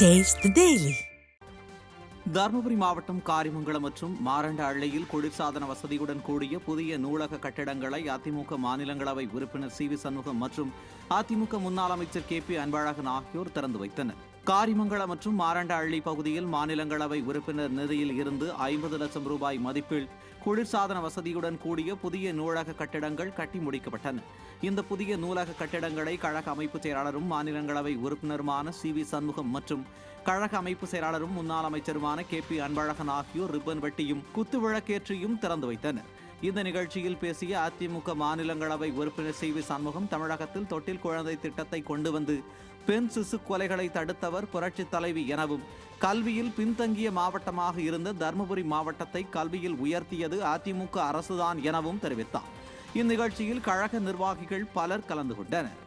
Taste the Daily. Dharmapuri மாவட்டம் காரிமங்கலம் மற்றும் மாரண்டஹள்ளியில் குளிர்சாதன வசதியுடன் கூடிய புதிய நூலக கட்டடங்களை அதிமுக மாநிலங்களவை உறுப்பினர் சி வி சண்முகம் மற்றும் அதிமுக முன்னாள் அமைச்சர் கே பி அன்பழகன் ஆகியோர் திறந்து வைத்தனர். காரிமங்கலம் மற்றும் மாரண்டஹள்ளி பகுதியில் மாநிலங்களவை உறுப்பினர் நிதியில் இருந்து 50 லட்சம் ரூபாய் மதிப்பில் குளிர்சாதன வசதியுடன் கூடிய புதிய நூலக கட்டிடங்கள் கட்டி முடிக்கப்பட்டன. இந்த புதிய நூலக கட்டிடங்களை கழக அமைப்பு செயலாளரும் மாநிலங்களவை உறுப்பினருமான சி வி சண்முகம் மற்றும் கழக அமைப்பு செயலாளரும் முன்னாள் அமைச்சருமான கே பி அன்பழகன் ஆகியோர் ரிப்பன் வெட்டியும் குத்துவிளக்கேற்றியும் திறந்து வைத்தனர். இந்த நிகழ்ச்சியில் பேசிய அதிமுக மாநிலங்களவை உறுப்பினர் சி வி சண்முகம், தமிழகத்தில் தொட்டில் குழந்தை திட்டத்தை கொண்டு வந்து பெண் சிசு கொலைகளை தடுத்தவர் புரட்சி தலைவி எனவும், கல்வியில் பின்தங்கிய மாவட்டமாக இருந்த தருமபுரி மாவட்டத்தை கல்வியில் உயர்த்தியது அதிமுக அரசுதான் எனவும் தெரிவித்தார். இந்நிகழ்ச்சியில் கழக நிர்வாகிகள் பலர் கலந்து கொண்டனர்.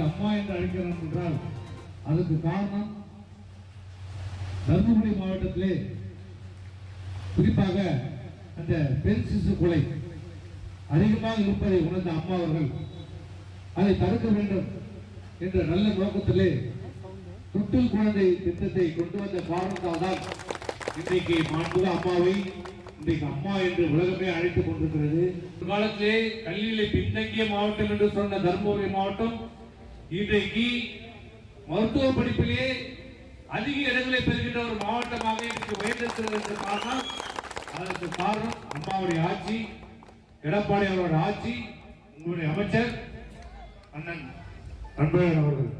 அம்மா என்று அழைக்கிறோம் என்றால் அதுக்கு காரணம் தருமபுரி மாவட்டத்திலே குறிப்பாக அந்த பெண் சிசு கொலை அதிகமாக இருப்பதை உணர்ந்த அம்மா அவர்கள் அதை தடுக்க வேண்டும் என்ற நல்ல நோக்கத்திலே தொட்டில் குழந்தை திட்டத்தை கொண்டு வந்த காரணத்தால் தான் இன்றைக்கு மாண்புமிகு அம்மாவை இன்றைக்கு அம்மா என்று உலகமே அழைத்துக் கொண்டிருக்கிறது. ஒரு காலத்திலே கல்வியிலே பின்தங்கிய மாவட்டம் என்று சொன்ன தருமபுரி மாவட்டம் இன்றைக்கு மருத்துவ படிப்பிலே அதிக இடங்களை பெறுகின்ற ஒரு மாவட்டமாக இன்றைக்கு உயர்ந்திருக்கிறது என்று காரணம், அதற்கு காரணம் அம்மாவுடைய ஆட்சி, எடப்பாடி அவருடைய ஆட்சி, உங்களுடைய அமைச்சர் அண்ணன் அன்பழகன் அவர்கள்.